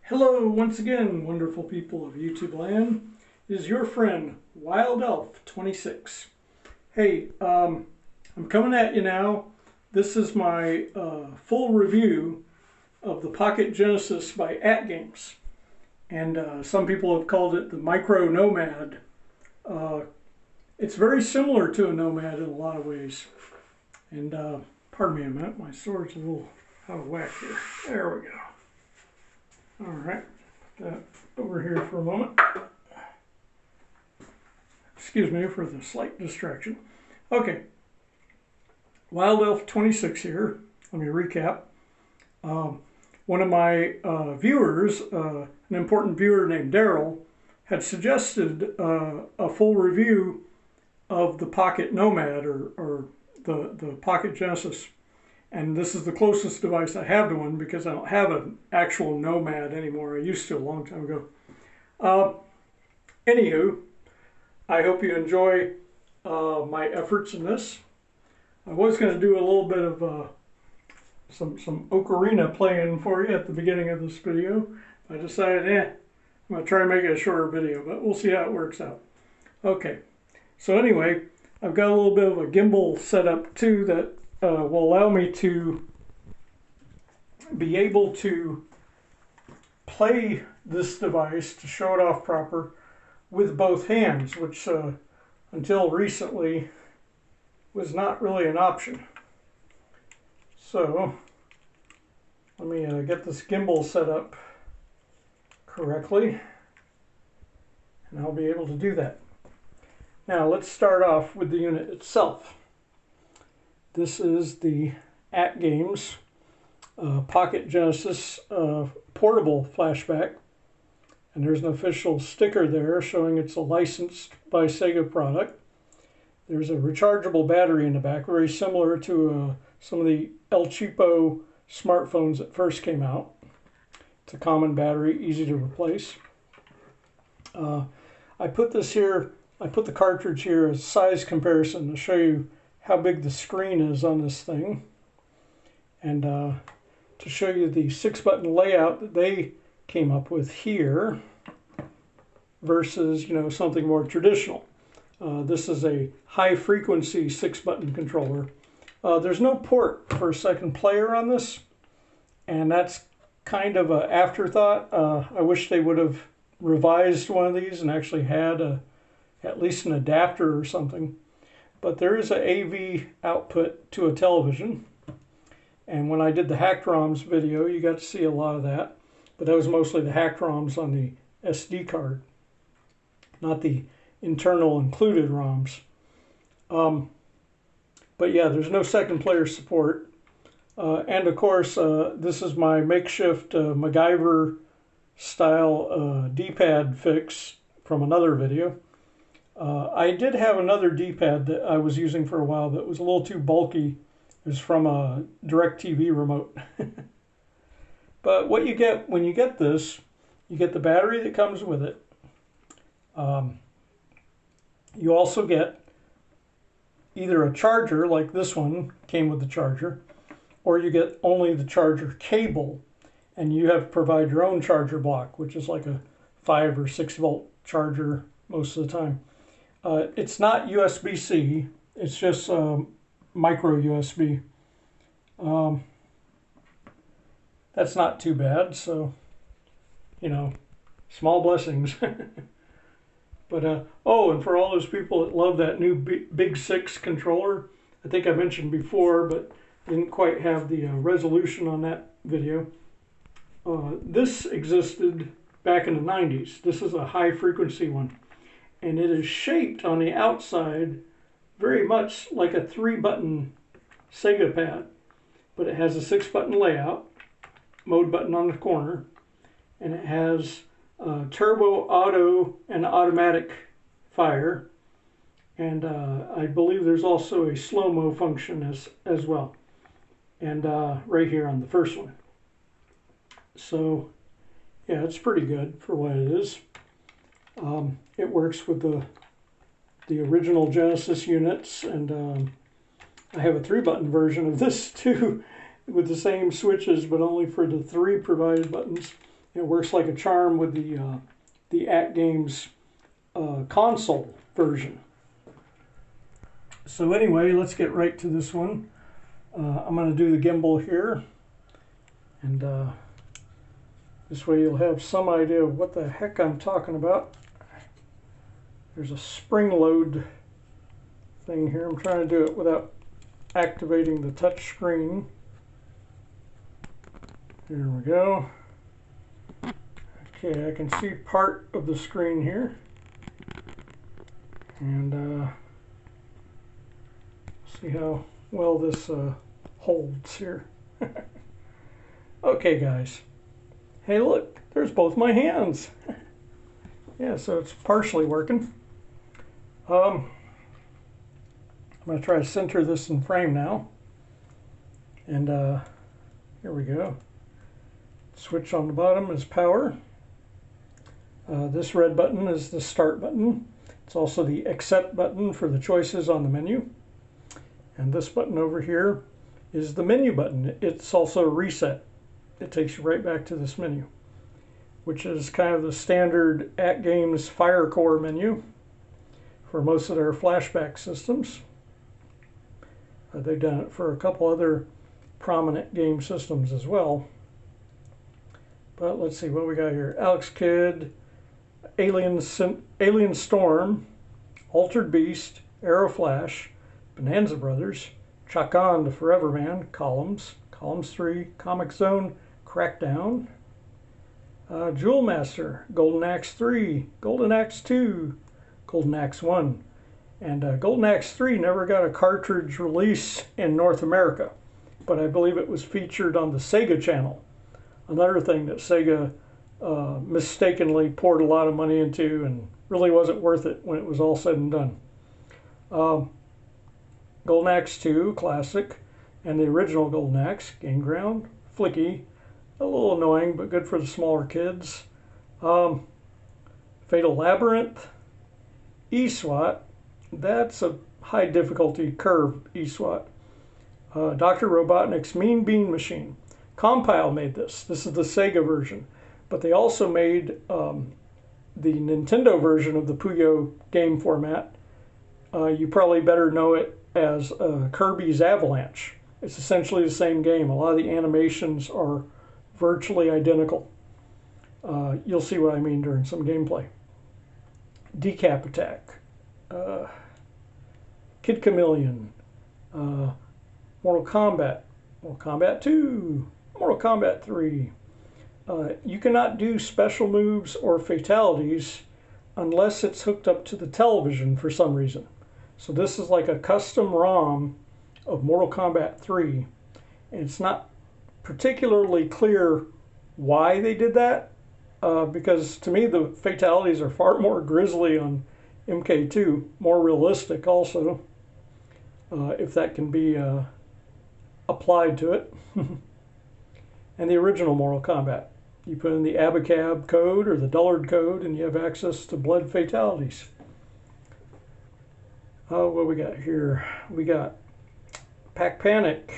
Hello once again, wonderful people of YouTube land. It is your friend Wild Elf 26. Hey, I'm coming at you now. This is my full review of the Pocket Genesis by AtGames, and some people have called it the Micro Nomad. It's very similar to a Nomad in a lot of ways. And pardon me a minute, my sword's a little out of whack here. There we go. All right, put that over here for a moment. Excuse me for the slight distraction. Okay, Wild Elf 26 here. Let me recap. One of my viewers, an important viewer named Daryl, had suggested a full review of the Pocket Nomad or the Pocket Genesis. And this is the closest device I have to one because I don't have an actual Nomad anymore. I used to a long time ago. Anywho, I hope you enjoy my efforts in this. I was going to do a little bit of some ocarina playing for you at the beginning of this video. I decided, I'm going to try and make it a shorter video, but we'll see how it works out. Okay, so anyway, I've got a little bit of a gimbal set up too that will allow me to be able to play this device, to show it off proper, with both hands, which until recently was not really an option. So let me get this gimbal set up correctly, and I'll be able to do that. Now let's start off with the unit itself. This is the AtGames Pocket Genesis portable flashback, and there's an official sticker there showing it's a licensed by Sega product. There's a rechargeable battery in the back, very similar to some of the El Cheapo smartphones that first came out. It's a common battery, easy to replace. I put the cartridge here as size comparison to show you how big the screen is on this thing, and to show you the 6-button layout that they came up with here versus something more traditional. This is a high frequency 6-button controller. There's no port for a second player on this, and that's kind of an afterthought. I wish they would have revised one of these and actually had at least an adapter or something. But there is an AV output to a television, and when I did the hacked ROMs video, you got to see a lot of that, but that was mostly the hacked ROMs on the SD card, not the internal included ROMs. But yeah, there's no second player support, and of course this is my makeshift MacGyver style D-pad fix from another video. I did have another D-pad that I was using for a while that was a little too bulky. It was from a DirecTV remote. But what you get when you get this, you get the battery that comes with it. You also get either a charger, like this one came with the charger, or you get only the charger cable, and you have to provide your own charger block, which is like a 5 or 6 volt charger most of the time. It's not USB-C, it's just micro USB. That's not too bad, so, small blessings. But, oh, and for all those people that love that new Big 6 controller, I think I mentioned before, but didn't quite have the resolution on that video. This existed back in the 90s. This is a high frequency one. And it is shaped on the outside very much like a 3-button Sega pad, but it has a 6-button layout, mode button on the corner, and it has turbo, auto, and automatic fire, and I believe there's also a slow-mo function as well, and right here on the first one. So yeah, it's pretty good for what it is. It works with the original Genesis units, and I have a 3-button version of this too with the same switches, but only for the 3 provided buttons. It works like a charm with the At Games console version. So anyway, let's get right to this one. I'm going to do the gimbal here, and this way you'll have some idea of what the heck I'm talking about. There's a spring load thing here. I'm trying to do it without activating the touch screen. There we go. Okay, I can see part of the screen here. And see how well this holds here. Okay, guys. Hey, look, there's both my hands. Yeah, so it's partially working. I'm going to try to center this in frame now. And here we go. Switch on the bottom is power. This red button is the start button. It's also the accept button for the choices on the menu. And this button over here is the menu button. It's also a reset. It takes you right back to this menu, which is kind of the standard At Games Fire Core menu for most of their flashback systems. They've done it for a couple other prominent game systems as well. But let's see what we got here. Alex Kidd, Alien Storm, Altered Beast, Arrow Flash, Bonanza Brothers, Chakan the Forever Man, Columns 3, Comic Zone, Crackdown, Jewel Master, Golden Axe 3, Golden Axe 2, Golden Axe 1. And Golden Axe 3 never got a cartridge release in North America, but I believe it was featured on the Sega channel. Another thing that Sega mistakenly poured a lot of money into and really wasn't worth it when it was all said and done. Golden Axe 2, classic, and the original Golden Axe, Game Ground, flicky, a little annoying, but good for the smaller kids. Fatal Labyrinth, eSWAT, that's a high difficulty curve eSWAT. Dr. Robotnik's Mean Bean Machine. Compile made this. This is the Sega version, but they also made the Nintendo version of the Puyo game format. You probably better know it as Kirby's Avalanche. It's essentially the same game. A lot of the animations are virtually identical. You'll see what I mean during some gameplay. Decap Attack, Kid Chameleon, Mortal Kombat 2, Mortal Kombat 3. You cannot do special moves or fatalities unless it's hooked up to the television for some reason. So this is like a custom ROM of Mortal Kombat 3. And it's not particularly clear why they did that, because to me the fatalities are far more grisly on MK2, more realistic also, if that can be applied to it. And the original Mortal Kombat. You put in the Abacab code or the Dullard code and you have access to blood fatalities. What we got here? We got Pac Panic,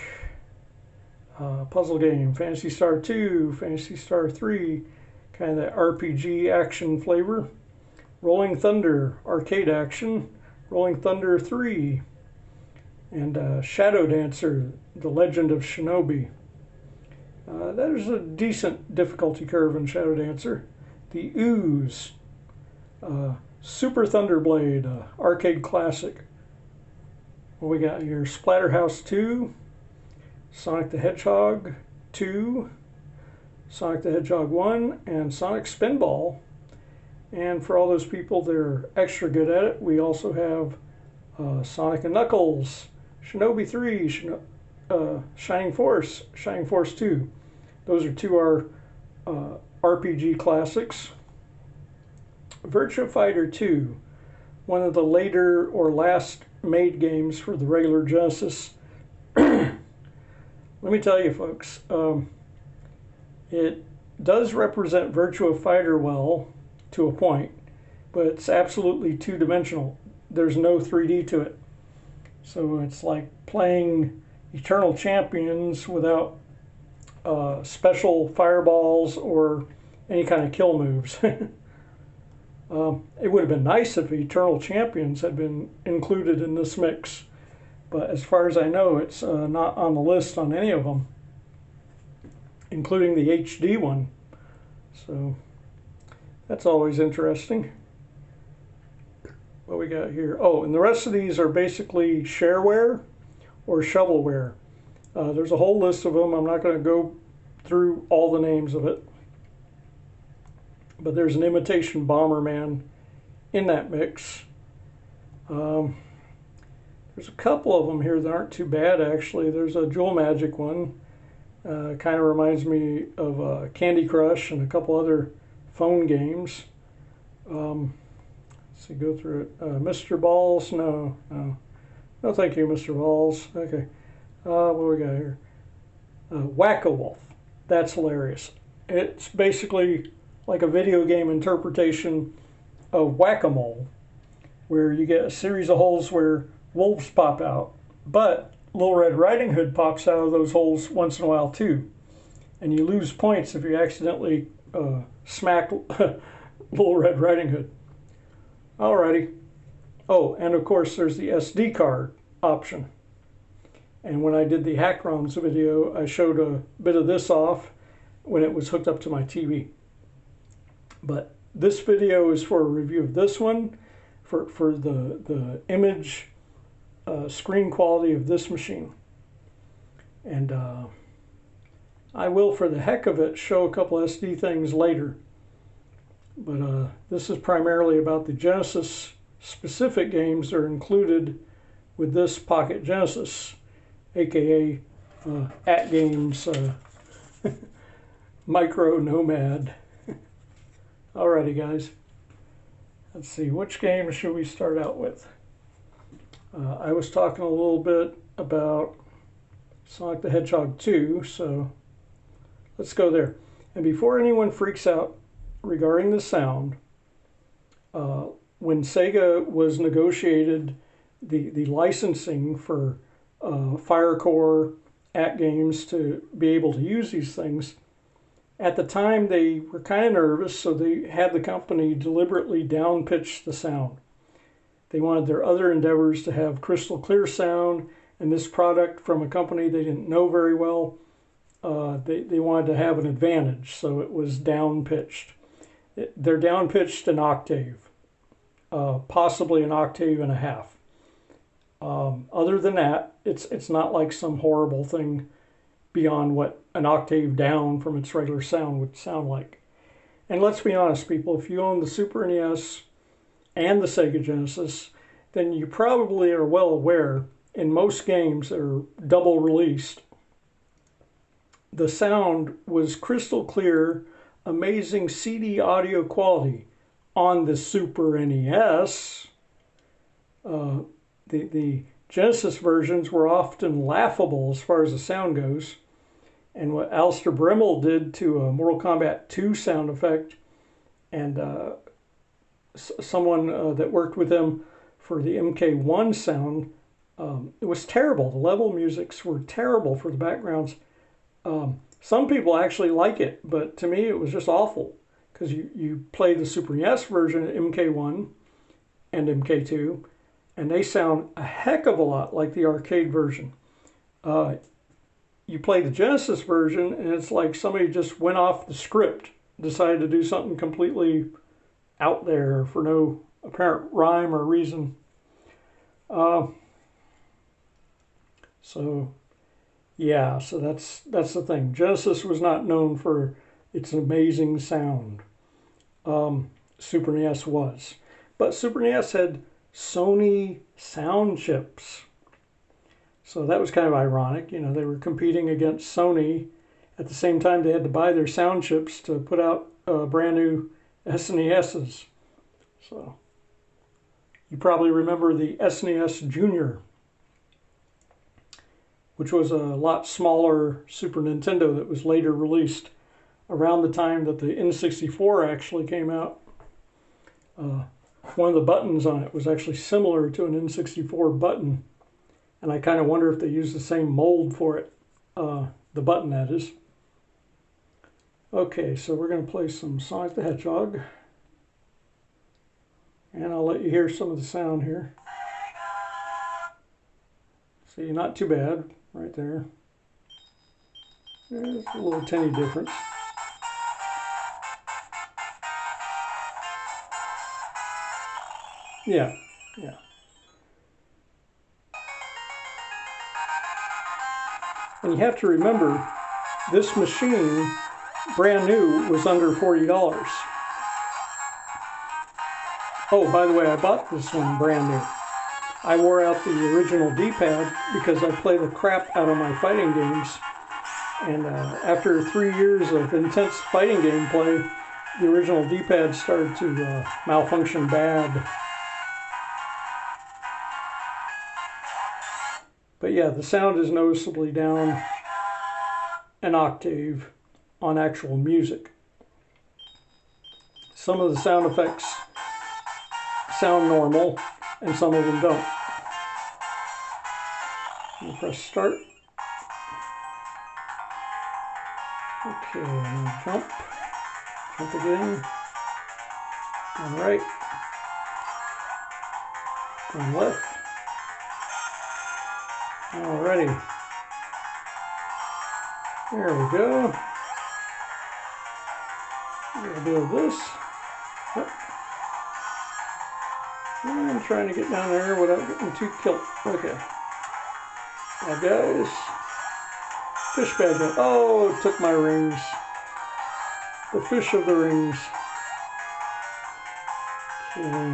puzzle game, Phantasy Star 2, Phantasy Star 3, kind of that RPG action flavor. Rolling Thunder, arcade action, Rolling Thunder 3, and Shadow Dancer, The Legend of Shinobi. There's a decent difficulty curve in Shadow Dancer. The Ooze, Super Thunderblade, arcade classic. What we got here? Splatterhouse 2, Sonic the Hedgehog 2, Sonic the Hedgehog 1, and Sonic Spinball. And for all those people that are extra good at it, we also have Sonic and Knuckles, Shinobi 3, Shining Force 2. Those are two our RPG classics. Virtua Fighter 2, one of the later or last made games for the regular Genesis. Let me tell you folks, it does represent Virtua Fighter well to a point, but it's absolutely two-dimensional. There's no 3D to it. So it's like playing Eternal Champions without special fireballs or any kind of kill moves. It would have been nice if Eternal Champions had been included in this mix, but as far as I know, it's not on the list on any of them, including the HD one. So that's always interesting. What we got here? Oh, and the rest of these are basically shareware or shovelware. There's a whole list of them. I'm not going to go through all the names of it, but there's an imitation Bomberman in that mix. There's a couple of them here that aren't too bad, actually. There's a Jewel Magic one. Kind of reminds me of Candy Crush and a couple other phone games. Let's see, go through it. Mr. Balls, no. No, thank you, Mr. Balls. Okay. What do we got here? Whack-A-Wolf. That's hilarious. It's basically like a video game interpretation of Whack-A-Mole, where you get a series of holes where wolves pop out, but Little Red Riding Hood pops out of those holes once in a while too, and you lose points if you accidentally smack Little Red Riding Hood. Alrighty. Oh, and of course there's the SD card option. And when I did the hack ROMs video, I showed a bit of this off when it was hooked up to my TV. But this video is for a review of this one, for the image screen quality of this machine. And I will, for the heck of it, show a couple SD things later. But this is primarily about the Genesis specific games that are included with this Pocket Genesis, aka @games Micro Nomad. Alrighty, guys. Let's see, which game should we start out with? I was talking a little bit about Sonic the Hedgehog 2, so let's go there. And before anyone freaks out regarding the sound, when Sega was negotiated the licensing for Firecore @games to be able to use these things, at the time they were kind of nervous, so they had the company deliberately down-pitch the sound. They wanted their other endeavors to have crystal clear sound, and this product from a company they didn't know very well, they wanted to have an advantage, so it was down-pitched. They're down-pitched an octave, possibly an octave and a half. Other than that, it's not like some horrible thing beyond what an octave down from its regular sound would sound like. And let's be honest, people, if you own the Super NES and the Sega Genesis, then you probably are well aware in most games that are double released, the sound was crystal clear, amazing CD audio quality. On the Super NES, the Genesis versions were often laughable as far as the sound goes. And what Alistair Brimble did to a Mortal Kombat 2 sound effect, and someone that worked with him for the MK1 sound, it was terrible. The level musics were terrible for the backgrounds. Some people actually like it, but to me it was just awful, because you play the Super NES version of MK1 and MK2, and they sound a heck of a lot like the arcade version. You play the Genesis version, and it's like somebody just went off the script, decided to do something completely out there for no apparent rhyme or reason. So that's the thing. Genesis was not known for its amazing sound. Super NES was. But Super NES had Sony sound chips. So that was kind of ironic. You know, they were competing against Sony. At the same time, they had to buy their sound chips to put out brand new SNESs. So you probably remember the SNES Junior, which was a lot smaller Super Nintendo that was later released around the time that the N64 actually came out. One of the buttons on it was actually similar to an N64 button. And I kind of wonder if they used the same mold for it, the button that is. Okay, so we're going to play some Sonic the Hedgehog. And I'll let you hear some of the sound here. See, not too bad right there. There's a little tiny difference. Yeah. And you have to remember, this machine, brand new, was under $40. Oh, by the way, I bought this one brand new. I wore out the original D-pad because I play the crap out of my fighting games. And after 3 years of intense fighting game play, the original D-pad started to malfunction bad. But yeah, the sound is noticeably down an octave on actual music. Some of the sound effects sound normal, and some of them don't. I'll press start. Okay, now jump. Jump again. Going right. Going left. Alrighty. There we go. A little bit of this. Yep. I'm trying to get down there without getting too killed. Okay. Bad guys. Fish bad guy. Oh, it took my rings. The fish of the rings. Okay.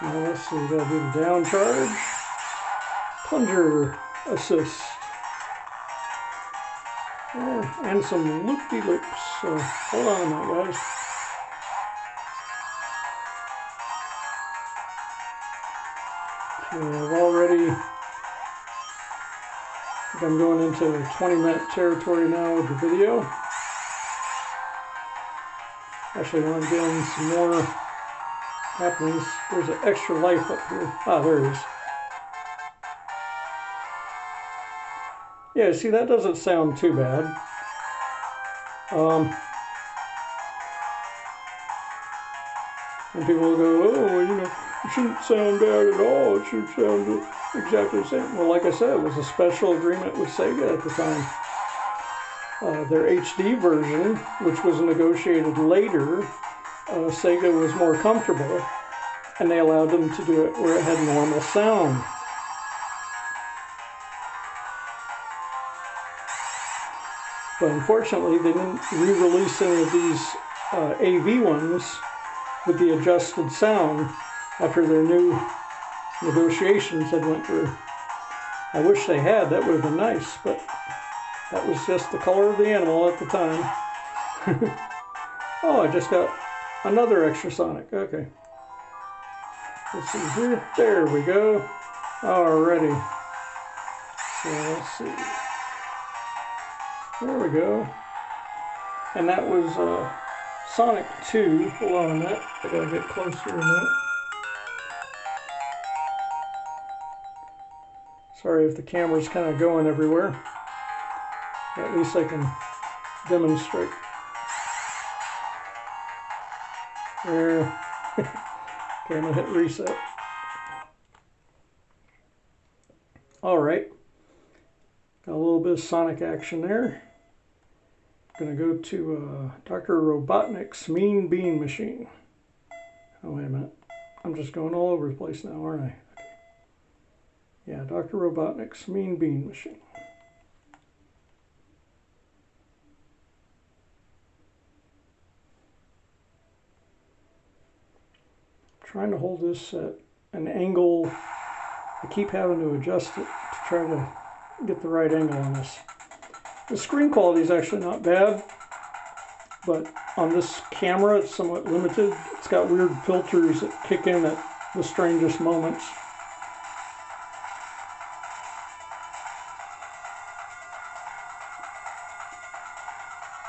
Now let's see, we gotta do the down charge. Plunger assist. And some loop-de-loops. So hold on a minute, guys. Okay, I've already, I think I'm going into 20-minute territory now with the video. Actually, I'm getting some more happenings. There's an extra life up here. Ah, there it is. Yeah, see, that doesn't sound too bad. And people will go, oh, well, you know, it shouldn't sound bad at all. It should sound exactly the same. Well, like I said, it was a special agreement with Sega at the time. Their HD version, which was negotiated later, Sega was more comfortable, and they allowed them to do it where it had normal sound. But unfortunately, they didn't re-release any of these AV ones with the adjusted sound after their new negotiations had went through. I wish they had. That would have been nice, but that was just the color of the animal at the time. Oh, I just got another extra Sonic. Okay. Let's see here. There we go. Alrighty. So let's see. There we go. And that was Sonic 2. Hold on a minute. I gotta get closer a minute. Sorry if the camera's kind of going everywhere. At least I can demonstrate. There. Okay, I'm gonna hit reset. Alright. Got a little bit of Sonic action there. Gonna go to Dr. Robotnik's Mean Bean Machine. Oh, wait a minute. I'm just going all over the place now, aren't I? Okay. Yeah, Dr. Robotnik's Mean Bean Machine. Trying to hold this at an angle. I keep having to adjust it to try to get the right angle on this. The screen quality is actually not bad, but on this camera it's somewhat limited. It's got weird filters that kick in at the strangest moments.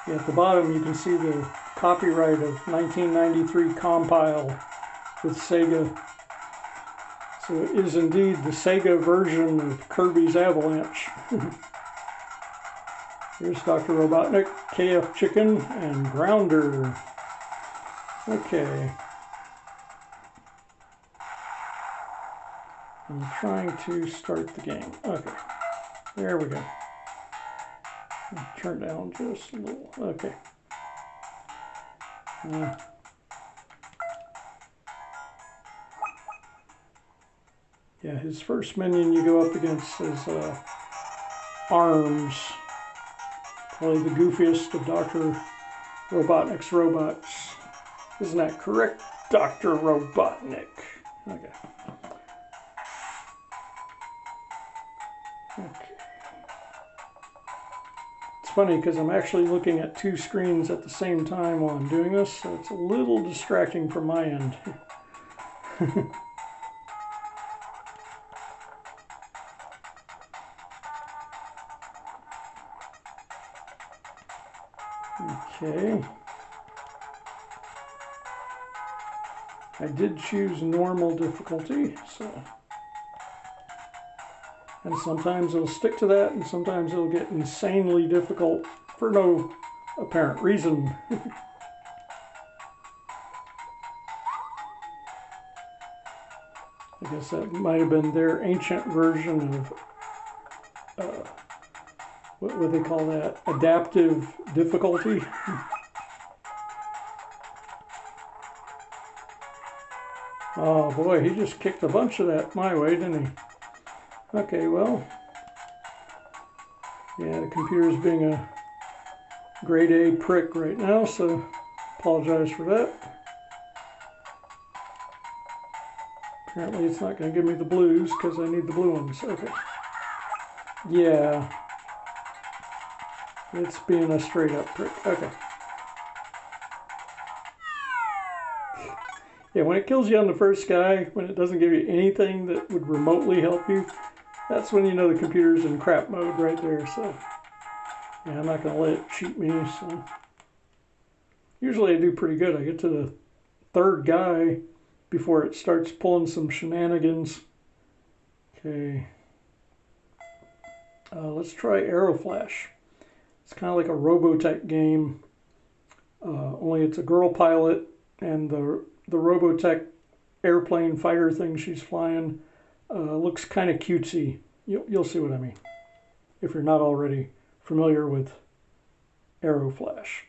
Yeah, at the bottom you can see the copyright of 1993 compile with Sega. So it is indeed the Sega version of Kirby's Avalanche. Here's Dr. Robotnik, KF Chicken, and Grounder. Okay. I'm trying to start the game. Okay. There we go. Turn down just a little. Okay. Yeah, his first minion you go up against is Arms. Probably the goofiest of Dr. Robotnik's robots. Isn't that correct, Dr. Robotnik? Okay. Okay. It's funny because I'm actually looking at two screens at the same time while I'm doing this, so it's a little distracting from my end. Okay. I did choose normal difficulty, so. And sometimes it'll stick to that, and sometimes it'll get insanely difficult for no apparent reason. I guess that might have been their ancient version of, what would they call that? Adaptive difficulty. Oh boy, he just kicked a bunch of that my way, didn't he? Okay, well, yeah, the computer's being a grade A prick right now, so apologize for that. Apparently it's not going to give me the blues because I need the blue ones. Okay. Yeah. It's being a straight up prick. Okay. Yeah, when it kills you on the first guy, when it doesn't give you anything that would remotely help you, that's when you know the computer's in crap mode right there. So, yeah, I'm not going to let it cheat me. So, usually I do pretty good. I get to the third guy before it starts pulling some shenanigans. Okay. Let's try Aeroflash. It's kind of like a Robotech game, only it's a girl pilot, and the Robotech airplane fighter thing she's flying looks kind of cutesy. You'll see what I mean if you're not already familiar with Aeroflash.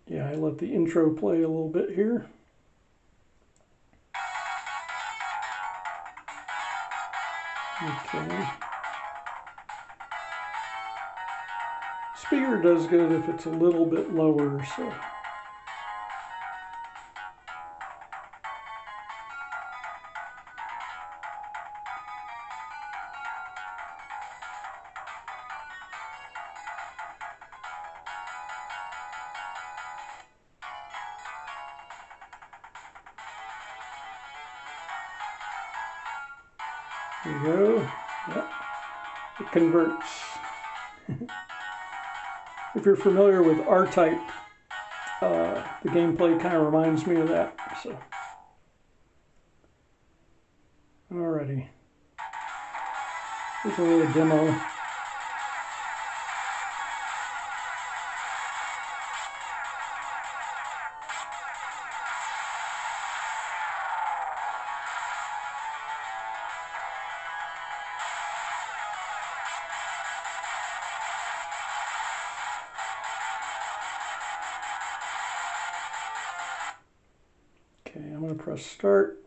Yeah, I let the intro play a little bit here. Okay. Speaker does good if it's a little bit lower, so. There you go. Yep. It converts. If you're familiar with R-Type, the gameplay kind of reminds me of that. So, alrighty. Here's a little demo. Okay, I'm going to press start.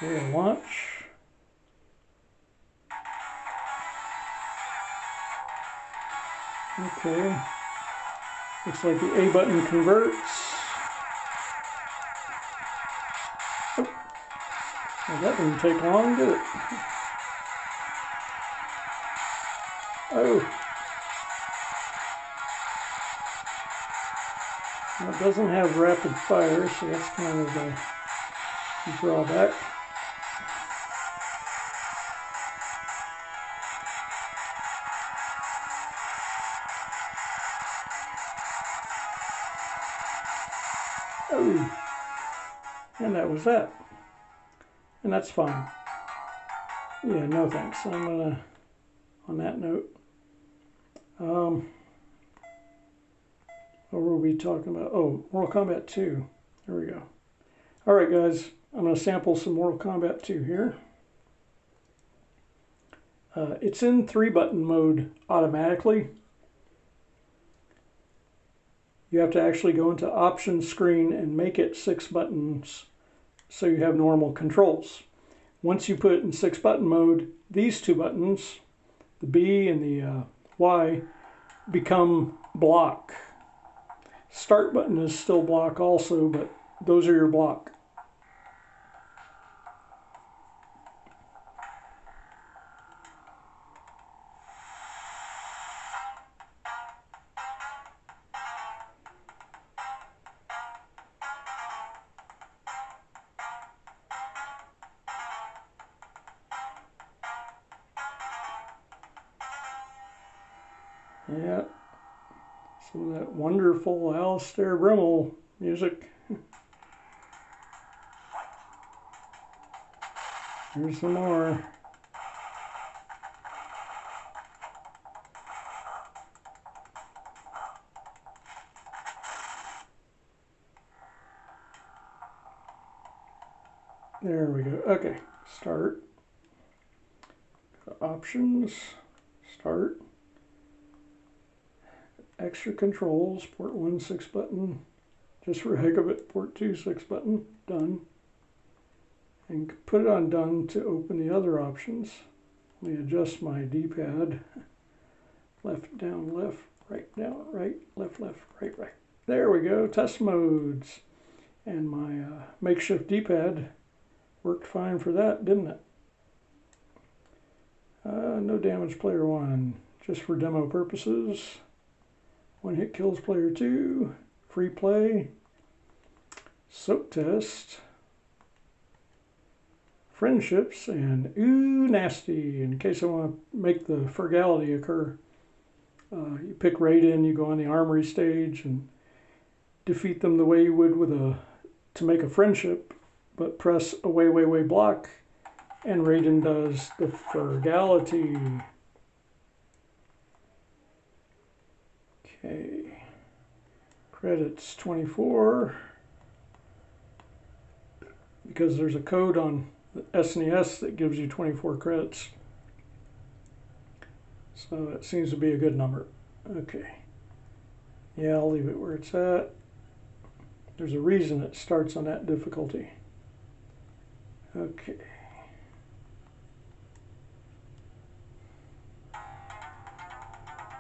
Okay, launch. Okay. Looks like the A button converts. Oh. Well, that didn't take long, did it? Oh. Well, it doesn't have rapid fire, so that's kind of a drawback. And that was that. And that's fine. Yeah, no thanks. I'm gonna, on that note, what were we talking about? Oh, Mortal Kombat 2. There we go. All right, guys, I'm gonna sample some Mortal Kombat 2 here. It's in 3-button mode automatically. You have to actually go into options screen and make it 6 buttons so you have normal controls. Once you put it in 6-button mode, these 2 buttons, the B and the Y, become block. Start button is still block also, but those are your block. Yeah, so that wonderful Alistair Brimble music. Here's some more. There we go. Okay, start. Options, start. Extra controls, port 1 6-button, just for heck of it, port 2 6-button, done. And put it on done to open the other options. Let me adjust my D-pad. Left, down, left, right, down, right, left, left, right, right. There we go, test modes. And my makeshift D-pad worked fine for that, didn't it? No damage player 1, just for demo purposes. 1 hit kills player 2, free play, soak test, friendships, and ooh, nasty. In case I want to make the frugality occur, you pick Raiden, you go on the armory stage and defeat them the way you would with to make a friendship, but press away, way, way block, and Raiden does the frugality. Okay, credits 24, because there's a code on the SNES that gives you 24 credits. So it seems to be a good number. Okay, yeah, I'll leave it where it's at. There's a reason it starts on that difficulty. Okay.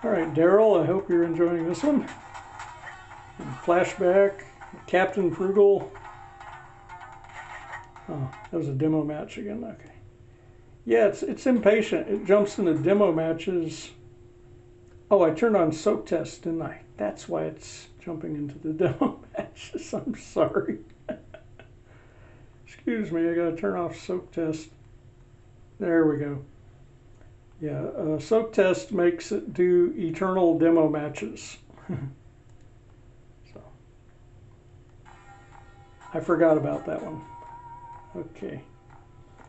All right, Daryl, I hope you're enjoying this one. And flashback, Captain Frugal. Oh, that was a demo match again, okay. Yeah, it's impatient. It jumps into demo matches. Oh, I turned on soak test, didn't I? That's why it's jumping into the demo matches. I'm sorry. Excuse me, I gotta turn off soak test. There we go. Yeah, soak test makes it do eternal demo matches. So, I forgot about that one. Okay.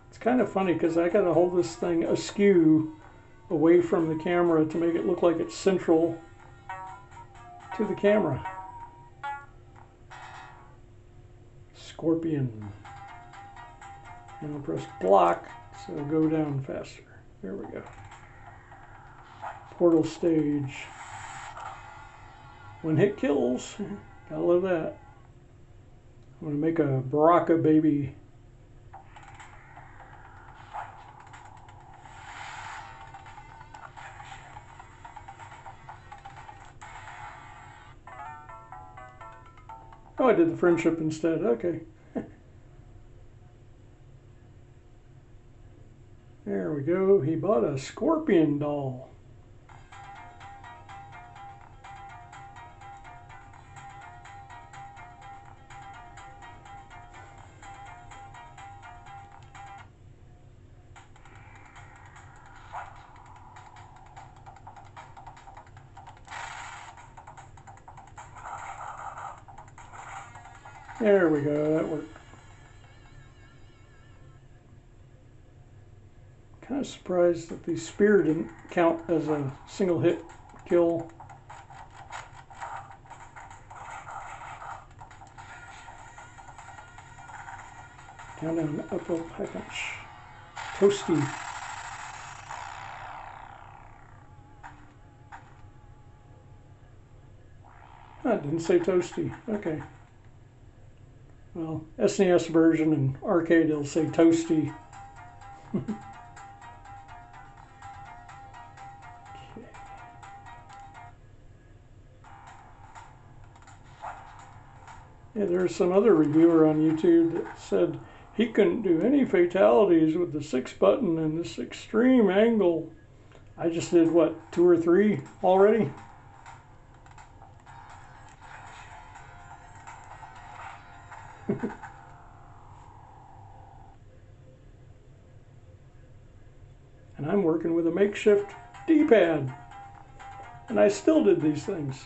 It's kind of funny because I gotta hold this thing askew away from the camera to make it look like it's central to the camera. Scorpion. And I'll press block so it'll go down faster. There we go. Portal stage. 1 hit kills. Gotta love that. I'm gonna make a Baraka baby. Oh, I did the friendship instead. Okay. There we go. He bought a scorpion doll. There we go. That worked. Kind of surprised that the spear didn't count as a single hit kill. Down, down, up, up, high punch. Toasty. It didn't say toasty. Okay. Well, SNES version and arcade, it'll say toasty. Okay. Yeah, there's some other reviewer on YouTube that said he couldn't do any fatalities with the 6 button and this extreme angle. I just did, what, 2 or 3 already? And I'm working with a makeshift D-pad. And I still did these things.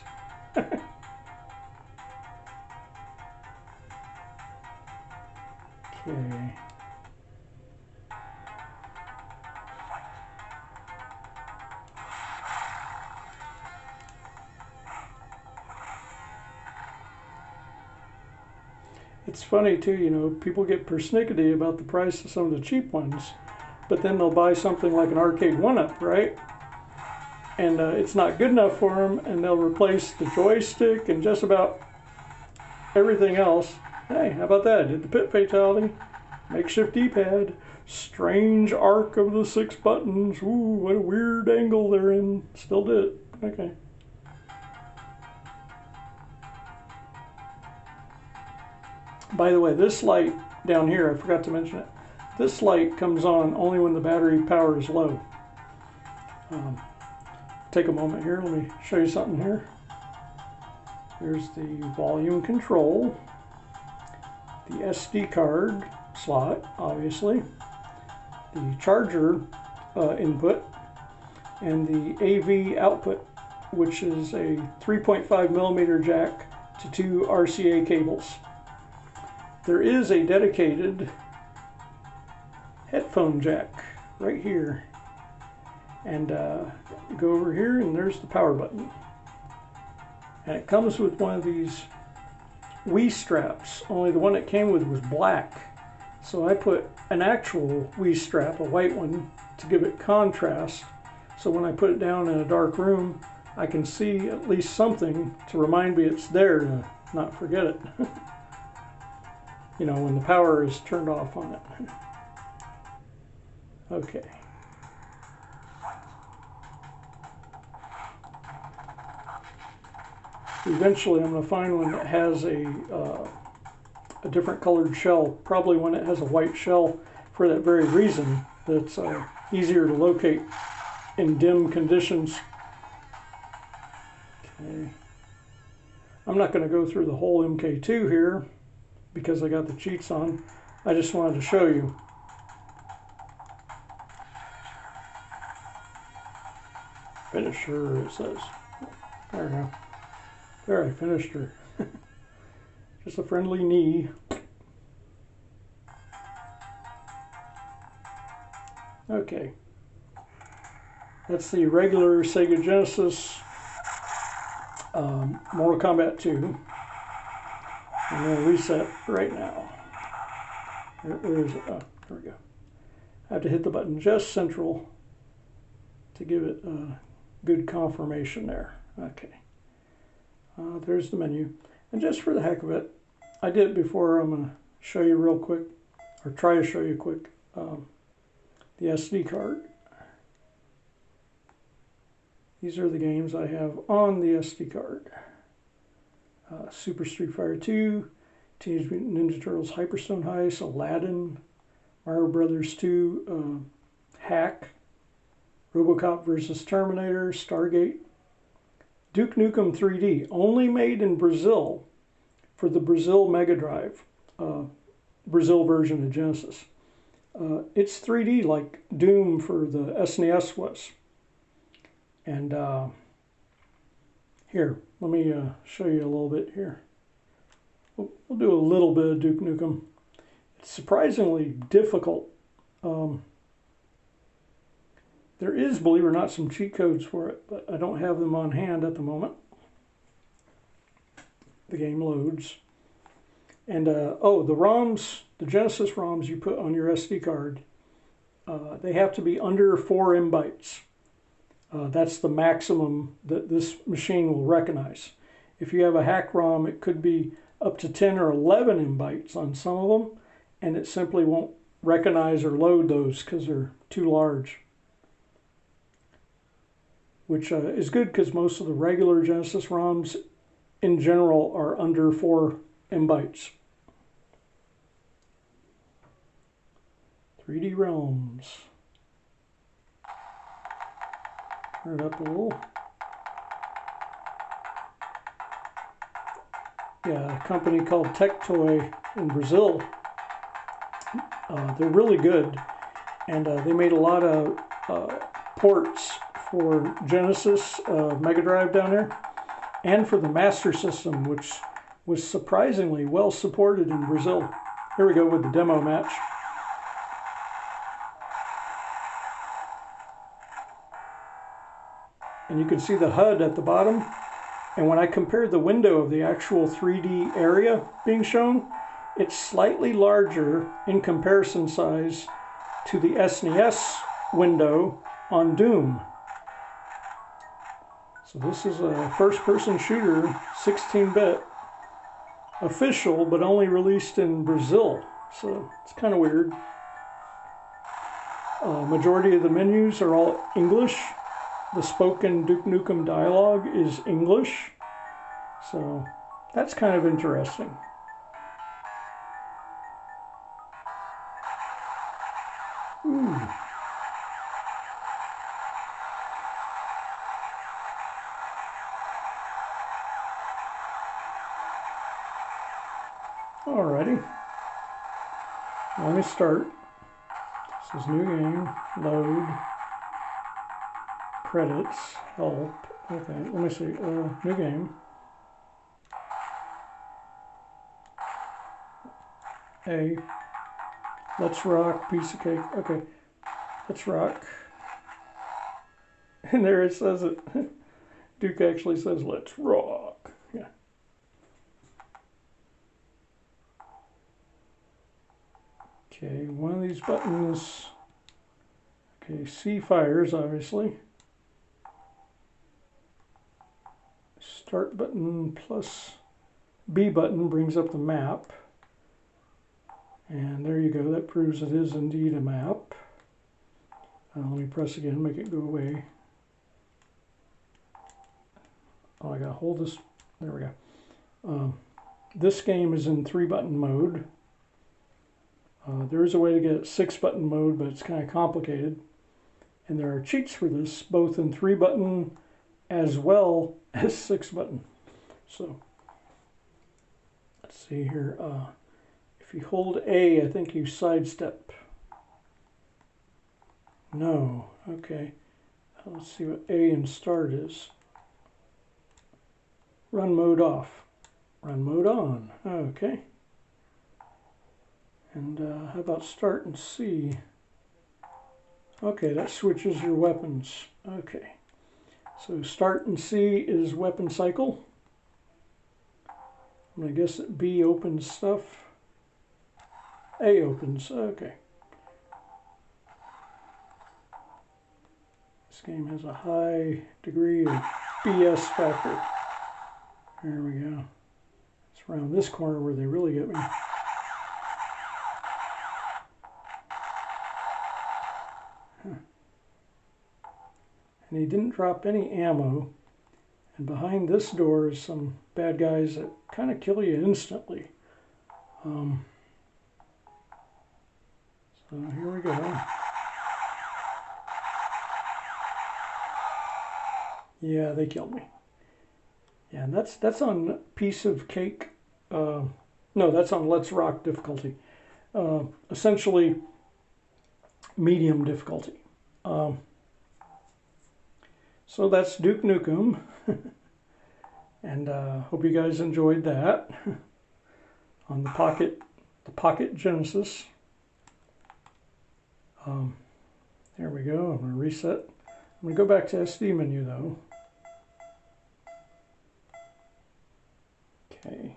Okay. It's funny too, you know, people get persnickety about the price of some of the cheap ones, but then they'll buy something like an arcade 1-up, right? And it's not good enough for them, and they'll replace the joystick and just about everything else. Hey, how about that? I did the pit fatality, makeshift D-pad, strange arc of the 6 buttons. Ooh, what a weird angle they're in. Still did it. Okay. By the way, this light down here, I forgot to mention it. This light comes on only when the battery power is low. Take a moment here. Let me show you something here. There's the volume control, the SD card slot, obviously, the charger input, and the AV output, which is a 3.5 millimeter jack to 2 RCA cables. There is a dedicated headphone jack right here, and you go over here and there's the power button, and it comes with one of these Wii straps, only the one it came with was black, so I put an actual Wii strap, a white one, to give it contrast, so when I put it down in a dark room I can see at least something to remind me it's there to not forget it. You know, when the power is turned off on it. Okay. Eventually I'm going to find one that has a different colored shell, probably one that has a white shell for that very reason, that's easier to locate in dim conditions. Okay. I'm not going to go through the whole MK2 here, because I got the cheats on. I just wanted to show you. Finisher, it says. There we go. There, I finished her. Just a friendly knee. Okay. That's the regular Sega Genesis Mortal Kombat 2. I'm going to reset right now. Where is it? Oh, there we go. I have to hit the button just central to give it good confirmation there. Okay. There's the menu. And just for the heck of it, I did it before. I'm going to show you real quick, or try to show you quick, the SD card. These are the games I have on the SD card. Super Street Fighter 2, Teenage Mutant Ninja Turtles Hyperstone Heist, Aladdin, Mario Brothers 2, Hack, RoboCop vs. Terminator, Stargate, Duke Nukem 3D, only made in Brazil for the Brazil Mega Drive, Brazil version of Genesis. It's 3D like Doom for the SNES was. And here, let me show you a little bit here. We'll do a little bit of Duke Nukem. It's surprisingly difficult. There is, believe it or not, some cheat codes for it, but I don't have them on hand at the moment. The game loads. And, oh, the ROMs, the Genesis ROMs you put on your SD card, they have to be under 4 MB. That's the maximum that this machine will recognize. If you have a hack ROM, it could be up to 10 or 11 MB on some of them, and it simply won't recognize or load those because they're too large. Which is good because most of the regular Genesis ROMs in general are under 4 MB. 3D Realms. Turn it up a little. Yeah, a company called Tectoy in Brazil. They're really good, and they made a lot of ports for Genesis Mega Drive down there, and for the Master System, which was surprisingly well supported in Brazil. Here we go with the demo match. And you can see the HUD at the bottom. And when I compared the window of the actual 3D area being shown, it's slightly larger in comparison size to the SNES window on Doom. So this is a first-person shooter, 16-bit, official, but only released in Brazil. So it's kind of weird. Majority of the menus are all English. The spoken Duke Nukem dialogue is English. So that's kind of interesting. Ooh. Alrighty. Let me start. This is new game. Load. Credits. Help. Okay, let me see. New game. A. Let's rock. Piece of cake. Okay. Let's rock. And there it says it. Duke actually says, let's rock. Yeah. Okay, one of these buttons. Okay, C fires, obviously. Start button plus B button brings up the map. And there you go, that proves it is indeed a map. Let me press again, make it go away. Oh, I gotta hold this, there we go. This game is in 3-button mode. There is a way to get 6-button mode, but it's kind of complicated. And there are cheats for this, both in 3-button as well as 6-button. So, let's see here. If you hold A, I think you sidestep. No, okay. Let's see what A and start is. Run mode off. Run mode on. Okay. And how about start and C? Okay, that switches your weapons. Okay. So start and C is weapon cycle. And I guess B opens stuff. A opens. Okay. This game has a high degree of BS factor. There we go. It's around this corner where they really get me. Huh. And he didn't drop any ammo. And behind this door is some bad guys that kind of kill you instantly. So here we go. Yeah, they killed me. Yeah, and that's on Piece of Cake. No, that's on Let's Rock difficulty. Essentially, medium difficulty. So that's Duke Nukem. And hope you guys enjoyed that on the Pocket Genesis. There we go. I'm going to reset. I'm going to go back to SD menu though. Okay.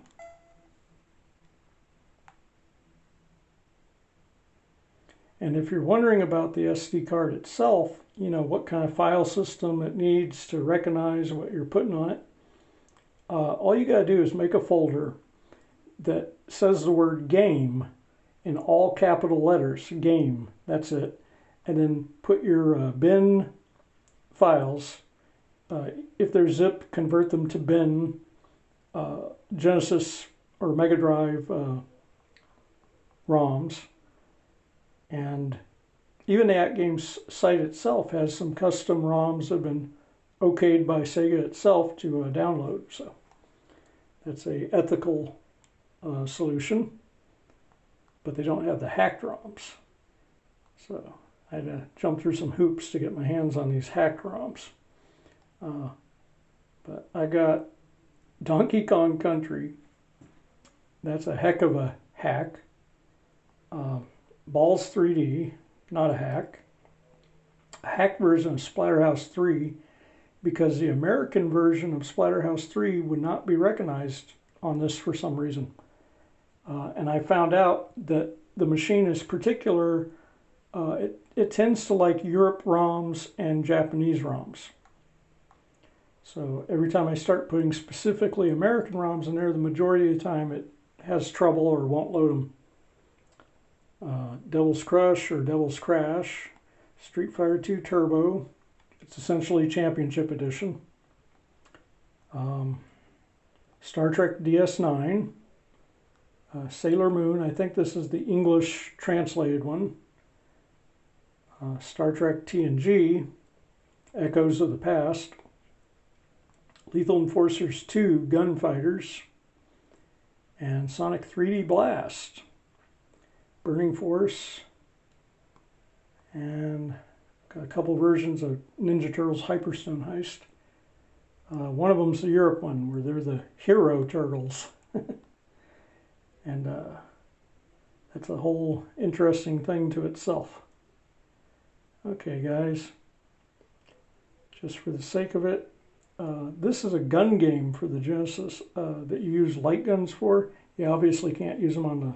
And if you're wondering about the SD card itself, you know, what kind of file system it needs to recognize what you're putting on it, all you got to do is make a folder that says the word game in all capital letters, game, that's it. And then put your bin files, if they're zip, convert them to bin, Genesis or Mega Drive ROMs. And even the AtGames site itself has some custom ROMs that have been okayed by Sega itself to download. So that's a ethical solution, but they don't have the hacked ROMs. So I had to jump through some hoops to get my hands on these hacked ROMs. But I got Donkey Kong Country. That's a heck of a hack. Balls 3D, not a hack. A hack version of Splatterhouse 3, because the American version of Splatterhouse 3 would not be recognized on this for some reason. And I found out that the machine is particular, it tends to like Europe ROMs and Japanese ROMs. So every time I start putting specifically American ROMs in there, the majority of the time it has trouble or won't load them. Devil's Crush or Devil's Crash, Street Fighter 2 Turbo, it's essentially Championship Edition. Star Trek DS9, Sailor Moon, I think this is the English translated one. Star Trek TNG, Echoes of the Past, Lethal Enforcers 2 Gunfighters, and Sonic 3D Blast. Burning Force, and got a couple versions of Ninja Turtles Hyperstone Heist. One of them's the Europe one, where they're the hero turtles. And that's a whole interesting thing to itself. Okay, guys, just for the sake of it, this is a gun game for the Genesis that you use light guns for. You obviously can't use them on the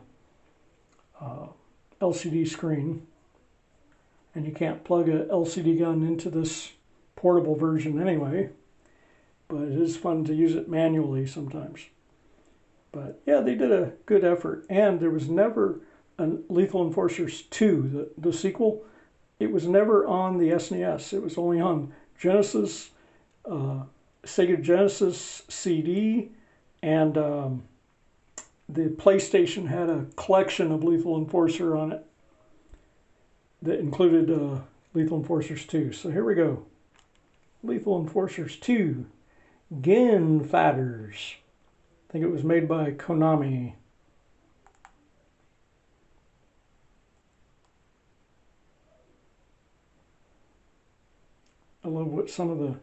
LCD screen, and you can't plug a LCD gun into this portable version anyway, but it is fun to use it manually sometimes. But yeah, they did a good effort, and there was never a Lethal Enforcers 2, the sequel. It was never on the SNES. It was only on Genesis, Sega Genesis CD, and the PlayStation had a collection of Lethal Enforcer on it that included Lethal Enforcers 2. So here we go. Lethal Enforcers 2, Gunfighters. I think it was made by Konami. I love what some of the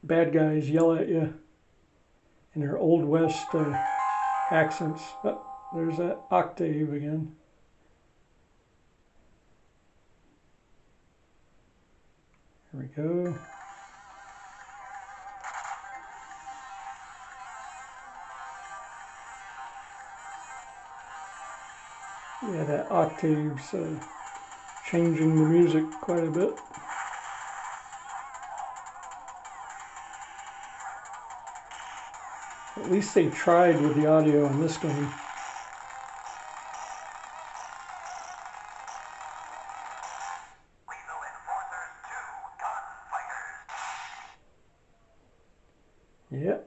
bad guys yell at you in their Old West accents. Oh, there's that octave again. Here we go. Yeah, that octave's changing the music quite a bit. At least they tried with the audio in this game. Yeah.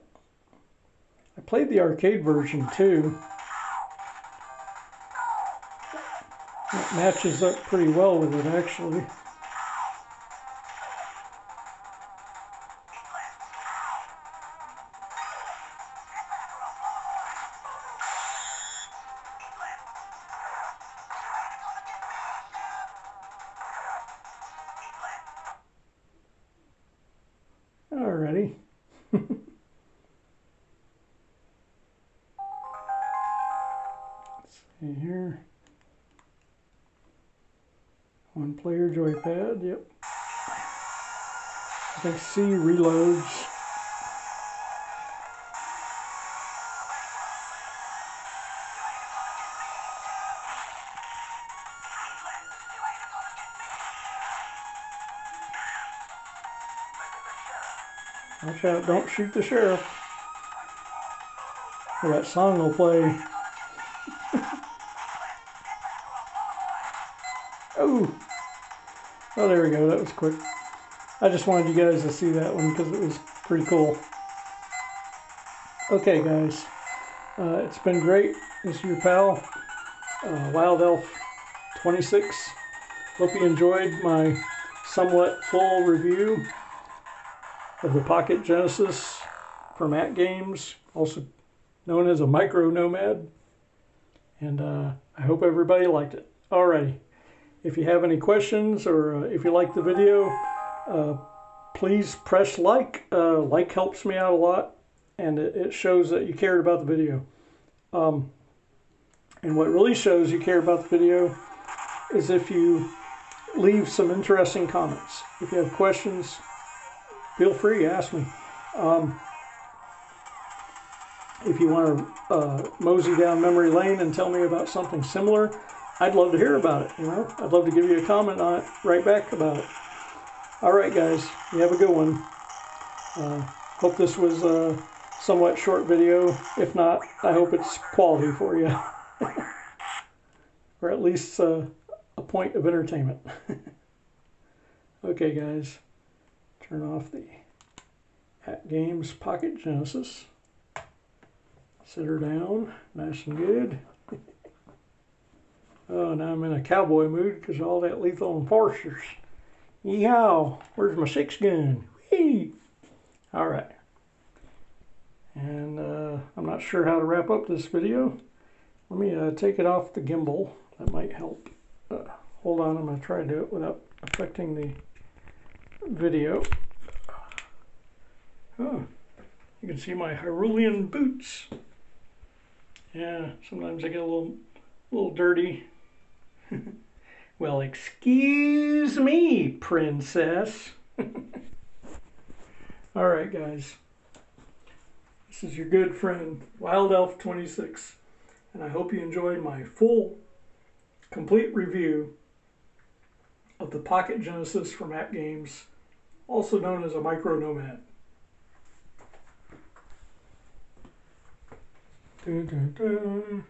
I played the arcade version too. It matches up pretty well with it actually. Alrighty. Let's see here. One player joypad, yep. I think C reloads. Watch out, don't shoot the sheriff. Or that song will play. Oh! Oh, there we go, that was quick. I just wanted you guys to see that one because it was pretty cool. Okay, guys. It's been great. This is your pal, Wild Elf 26. Hope you enjoyed my somewhat full review of the Pocket Genesis from At Games, also known as a Micro Nomad. And I hope everybody liked it. Alrighty. If you have any questions or if you like the video, please press like. Like helps me out a lot, and it shows that you cared about the video. And what really shows you care about the video is if you leave some interesting comments. If you have questions, feel free to ask me. If you want to mosey down memory lane and tell me about something similar, I'd love to hear about it. You know, I'd love to give you a comment on it right back about it. All right, guys, you have a good one. Hope this was a somewhat short video. If not, I hope it's quality for you, or at least a point of entertainment. Okay, guys, turn off the At Games Pocket Genesis. Sit her down, nice and good. Oh, now I'm in a cowboy mood because of all that lethal enforcers. Yeehaw! Where's my 6-gun? Whee! All right. And I'm not sure how to wrap up this video. Let me take it off the gimbal. That might help. Hold on, I'm going to try to do it without affecting the video. Oh, you can see my Hyrulean boots. Yeah, sometimes I get a little dirty. Well, excuse me, princess. All right, guys. This is your good friend, Wild Elf 26, and I hope you enjoyed my full, complete review of the Pocket Genesis from At Games, also known as a Micro Nomad. Dun, dun, dun.